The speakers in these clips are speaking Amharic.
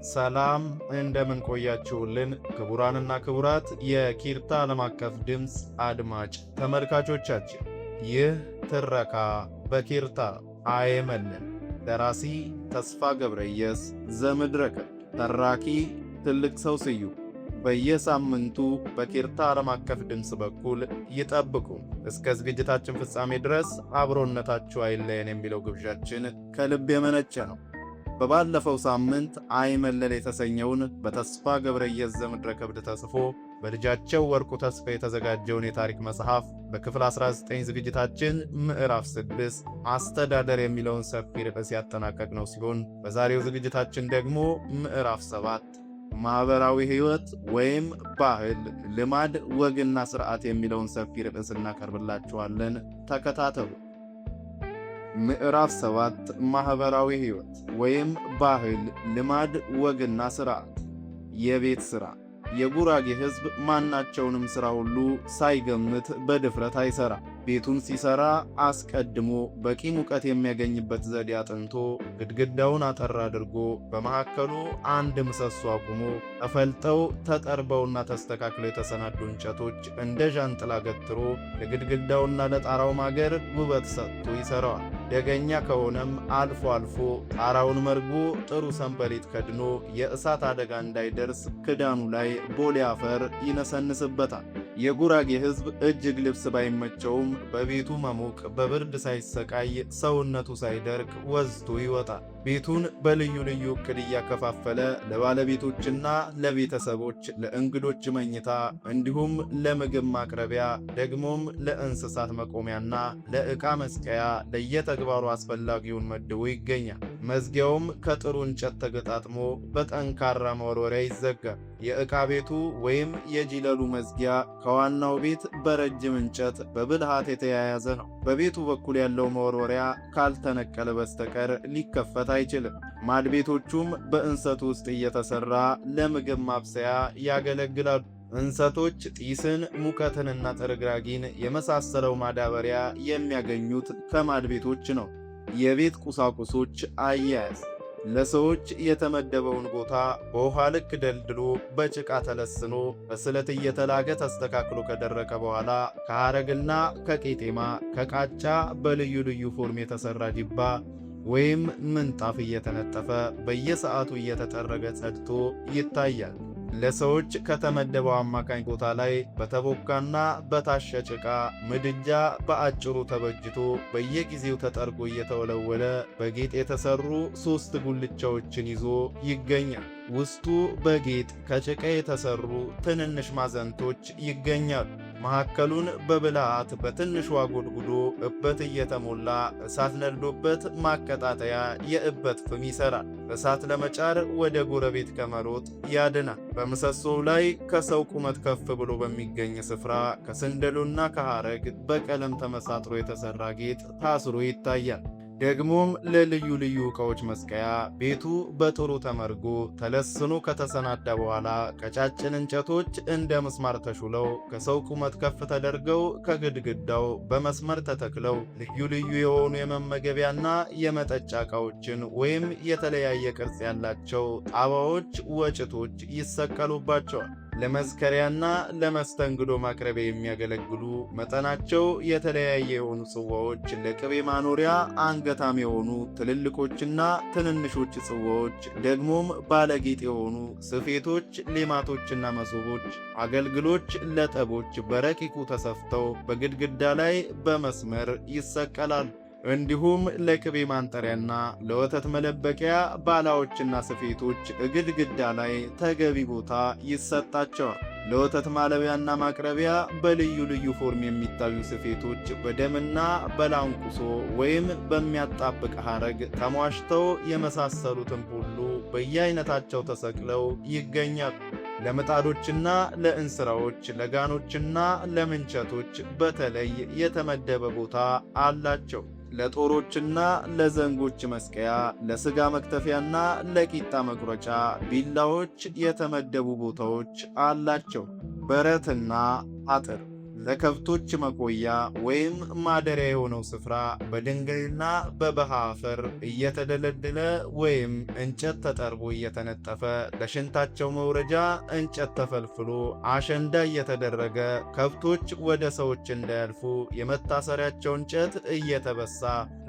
ሰላም እንደምን ቆያችሁልን? ክቡራንና ክቡራት የኪርታ ዓለም አቀፍ ድምፅ አድማጭ ተመልካቾቻችን፣ ይህ ትረካ በኪርታ አየመልን። ደራሲ ተስፋ ገብረየስ ዘምድረከ፣ ተራኪ ትልቅ ሰው ስዩም። በየሳምንቱ በኪርታ ዓለም አቀፍ ድምፅ በኩል ይጠብቁ። እስከ ዝግጅታችን ፍጻሜ ድረስ አብሮነታችሁ አይለየን የሚለው ግብዣችን ከልብ የመነጨ ነው። በባለፈው ሳምንት አይመለል የተሰኘውን በተስፋ ገብረየስ ዘምድረከብድ ተጽፎ በልጃቸው ወርቁ ተስፋ የተዘጋጀውን የታሪክ መጽሐፍ በክፍል 19 ዝግጅታችን ምዕራፍ 6 አስተዳደር የሚለውን ሰፊ ርዕስ ያጠናቀቅነው ሲሆን በዛሬው ዝግጅታችን ደግሞ ምዕራፍ 7 ማህበራዊ ሕይወት ወይም ባህል፣ ልማድ፣ ወግና ስርዓት የሚለውን ሰፊ ርዕስ እናቀርብላችኋለን። ተከታተሉ። ምዕራፍ 7 ማህበራዊ ሕይወት ወይም ባህል፣ ልማድ፣ ወግና ስርዓት። የቤት ሥራ። የጉራጌ ሕዝብ ማናቸውንም ሥራ ሁሉ ሳይገምት በድፍረት አይሠራ። ቤቱን ሲሠራ አስቀድሞ በቂ ሙቀት የሚያገኝበት ዘዴ አጥንቶ ግድግዳውን አጠር አድርጎ በመካከሉ አንድ ምሰሶ አቁሞ ተፈልጠው ተጠርበውና ተስተካክለው የተሰናዱ እንጨቶች እንደ ዣንጥላ ገትሮ ለግድግዳውና ለጣራው ማገር ውበት ሰጥቶ ይሠራዋል። ደገኛ ከሆነም አልፎ አልፎ ጣራውን መርጎ ጥሩ ሰንበሌጥ ከድኖ የእሳት አደጋ እንዳይደርስ ክዳኑ ላይ ቦሌ አፈር ይነሰንስበታል። የጉራጌ ሕዝብ እጅግ ልብስ ባይመቸውም በቤቱ መሞቅ በብርድ ሳይሰቃይ ሰውነቱ ሳይደርቅ ወዝቶ ይወጣል። ቤቱን በልዩ ልዩ ዕቅድ እያከፋፈለ ለባለቤቶችና ለቤተሰቦች፣ ለእንግዶች መኝታ እንዲሁም ለምግብ ማቅረቢያ ደግሞም ለእንስሳት መቆሚያና ለዕቃ መስቀያ ለየተግባሩ አስፈላጊውን መድቦ ይገኛል። መዝጊያውም ከጥሩ እንጨት ተገጣጥሞ በጠንካራ መወርወሪያ ይዘጋል። የዕቃ ቤቱ ወይም የጂለሉ መዝጊያ ከዋናው ቤት በረጅም እንጨት በብልሃት የተያያዘ ነው። በቤቱ በኩል ያለው መወርወሪያ ካልተነቀለ በስተቀር ሊከፈት አይችልም። ማድቤቶቹም በእንሰት ውስጥ እየተሰራ ለምግብ ማብሰያ ያገለግላሉ። እንሰቶች ጢስን፣ ሙቀትንና ጥርግራጊን የመሳሰለው ማዳበሪያ የሚያገኙት ከማድቤቶች ነው። የቤት ቁሳቁሶች አያያዝ። ለሰዎች የተመደበውን ቦታ በውሃ ልክ ደልድሎ በጭቃ ተለስኖ በስለት እየተላገ ተስተካክሎ ከደረቀ በኋላ ከሐረግና ከቄጤማ ከቃጫ በልዩ ልዩ ፎርም የተሰራ ጅባ ወይም ምንጣፍ እየተነጠፈ በየሰዓቱ እየተጠረገ ጸድቶ ይታያል። ለሰዎች ከተመደበው አማካኝ ቦታ ላይ በተቦካና በታሸ ጭቃ ምድጃ በአጭሩ ተበጅቶ በየጊዜው ተጠርጎ እየተወለወለ በጌጥ የተሰሩ 3 ጉልቻዎችን ይዞ ይገኛል። ውስጡ በጌጥ ከጭቃ የተሰሩ ትንንሽ ማዘንቶች ይገኛሉ። መካከሉን በብልሃት በትንሿ ጎድጉዶ እበት እየተሞላ እሳት ነድዶበት ማቀጣጠያ የእበት ፍም ይሰራል። እሳት ለመጫር ወደ ጎረቤት ከመሮጥ ያድናል። በምሰሶው ላይ ከሰው ቁመት ከፍ ብሎ በሚገኝ ስፍራ ከስንደሎና ከሐረግ በቀለም ተመሳጥሮ የተሰራ ጌጥ ታስሮ ይታያል። ደግሞም ለልዩ ልዩ ዕቃዎች መስቀያ ቤቱ በጥሩ ተመርጎ ተለስኖ ከተሰናዳ በኋላ ቀጫጭን እንጨቶች እንደ ምስማር ተሹለው ከሰው ቁመት ከፍ ተደርገው ከግድግዳው በመስመር ተተክለው ልዩ ልዩ የሆኑ የመመገቢያና የመጠጫ ዕቃዎችን ወይም የተለያየ ቅርጽ ያላቸው ጣባዎች፣ ወጭቶች ይሰቀሉባቸዋል። ለመዝከሪያና ለመስተንግዶ ማቅረቢያ የሚያገለግሉ መጠናቸው የተለያየ የሆኑ ጽዋዎች፣ ለቅቤ ማኖሪያ አንገታም የሆኑ ትልልቆችና ትንንሾች ጽዋዎች፣ ደግሞም ባለጌጥ የሆኑ ስፌቶች፣ ሌማቶችና መሶቦች፣ አገልግሎች ለጠቦች በረቂቁ ተሰፍተው በግድግዳ ላይ በመስመር ይሰቀላሉ። እንዲሁም ለቅቤ ማንጠሪያና ለወተት መለበቂያ ባላዎችና ስፌቶች ግድግዳ ላይ ተገቢ ቦታ ይሰጣቸዋል። ለወተት ማለቢያና ማቅረቢያ በልዩ ልዩ ፎርም የሚታዩ ስፌቶች በደምና በላንቁሶ ወይም በሚያጣብቅ ሐረግ ተሟሽተው የመሳሰሉትን ሁሉ በየአይነታቸው ተሰቅለው ይገኛሉ። ለምጣዶችና ለእንስራዎች፣ ለጋኖችና ለምንቸቶች በተለይ የተመደበ ቦታ አላቸው። ለጦሮችና ለዘንጎች መስቀያ፣ ለሥጋ መክተፊያና ለቂጣ መቁረጫ ቢላዎች የተመደቡ ቦታዎች አላቸው። በረትና አጥር ለከብቶች መቆያ ወይም ማደሪያ የሆነው ስፍራ በድንጋይና በበሃ አፈር እየተደለደለ ወይም እንጨት ተጠርቦ እየተነጠፈ፣ ለሽንታቸው መውረጃ እንጨት ተፈልፍሎ አሸንዳ እየተደረገ፣ ከብቶች ወደ ሰዎች እንዳያልፉ የመታሰሪያቸው እንጨት እየተበሳ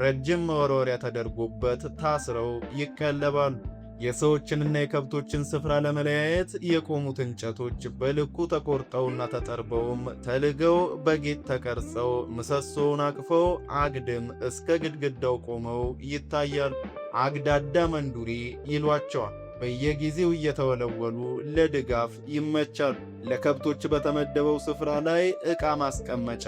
ረጅም መወርወሪያ ተደርጎበት ታስረው ይቀለባሉ። የሰዎችንና የከብቶችን ስፍራ ለመለያየት የቆሙት እንጨቶች በልኩ ተቆርጠውና ተጠርበውም ተልገው በጌጥ ተቀርጸው ምሰሶውን አቅፈው አግድም እስከ ግድግዳው ቆመው ይታያሉ። አግዳዳ መንዱሪ ይሏቸዋል። በየጊዜው እየተወለወሉ ለድጋፍ ይመቻሉ። ለከብቶች በተመደበው ስፍራ ላይ ዕቃ ማስቀመጫ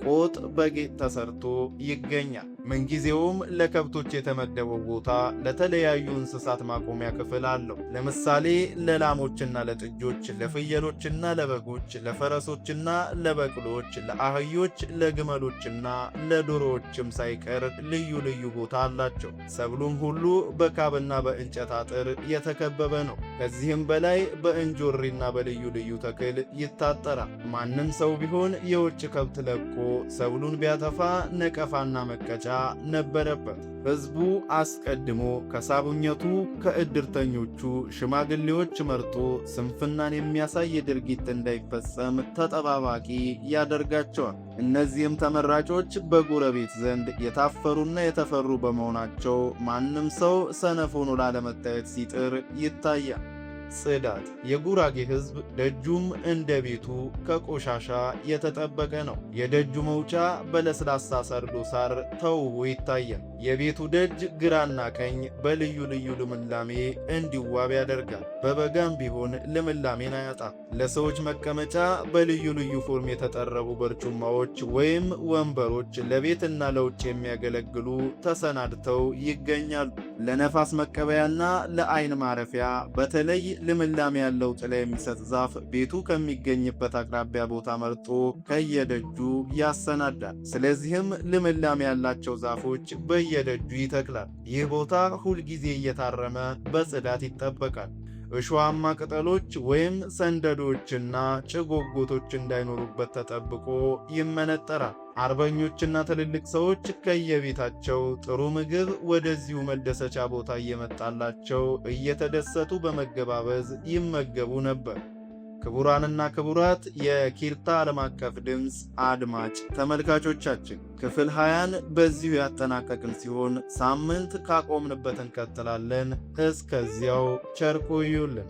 ቆጥ በጌጥ ተሰርቶ ይገኛል። ምንጊዜውም ለከብቶች የተመደበው ቦታ ለተለያዩ እንስሳት ማቆሚያ ክፍል አለው። ለምሳሌ ለላሞችና ለጥጆች፣ ለፍየሎችና ለበጎች፣ ለፈረሶችና ለበቅሎች፣ ለአህዮች፣ ለግመሎችና ለዶሮዎችም ሳይቀር ልዩ ልዩ ቦታ አላቸው። ሰብሉም ሁሉ በካብና በእንጨት አጥር የተከበበ ነው። ከዚህም በላይ በእንጆሪና በልዩ ልዩ ተክል ይታጠራል። ማንም ሰው ቢሆን የውጭ ከብት ለቆ ሰብሉን ቢያጠፋ ነቀፋና መቀጫ ነበረበት። ሕዝቡ አስቀድሞ ከሳቡኘቱ ከእድርተኞቹ ሽማግሌዎች መርጦ ስንፍናን የሚያሳይ ድርጊት እንዳይፈጸም ተጠባባቂ ያደርጋቸዋል። እነዚህም ተመራጮች በጎረቤት ዘንድ የታፈሩና የተፈሩ በመሆናቸው ማንም ሰው ሰነፍ ሆኖ ላለመታየት ሲጥር ይታያል። ጽዳት። የጉራጌ ሕዝብ ደጁም እንደ ቤቱ ከቆሻሻ የተጠበቀ ነው። የደጁ መውጫ በለስላሳ ሰርዶ ሳር ተውቦ ይታያል። የቤቱ ደጅ ግራና ቀኝ በልዩ ልዩ ልምላሜ እንዲዋብ ያደርጋል። በበጋም ቢሆን ልምላሜን አያጣም። ለሰዎች መቀመጫ በልዩ ልዩ ፎርም የተጠረቡ በርጩማዎች ወይም ወንበሮች ለቤትና ለውጭ የሚያገለግሉ ተሰናድተው ይገኛሉ። ለነፋስ መቀበያና ለአይን ማረፊያ በተለይ ልምላሜ ያለው ጥላ የሚሰጥ ዛፍ ቤቱ ከሚገኝበት አቅራቢያ ቦታ መርጦ ከየደጁ ያሰናዳል። ስለዚህም ልምላሜ ያላቸው ዛፎች በየደጁ ይተክላል። ይህ ቦታ ሁልጊዜ እየታረመ በጽዳት ይጠበቃል። እሾሃማ ቅጠሎች ወይም ሰንደዶችና ጭጎጎቶች እንዳይኖሩበት ተጠብቆ ይመነጠራል። አርበኞችና ትልልቅ ሰዎች ከየቤታቸው ጥሩ ምግብ ወደዚሁ መደሰቻ ቦታ እየመጣላቸው እየተደሰቱ በመገባበዝ ይመገቡ ነበር። ክቡራንና ክቡራት የኪርታ ዓለም አቀፍ ድምፅ አድማጭ ተመልካቾቻችን ክፍል 20ን በዚሁ ያጠናቀቅን ሲሆን ሳምንት ካቆምንበት እንቀጥላለን። እስከዚያው ቸር ቆዩልን።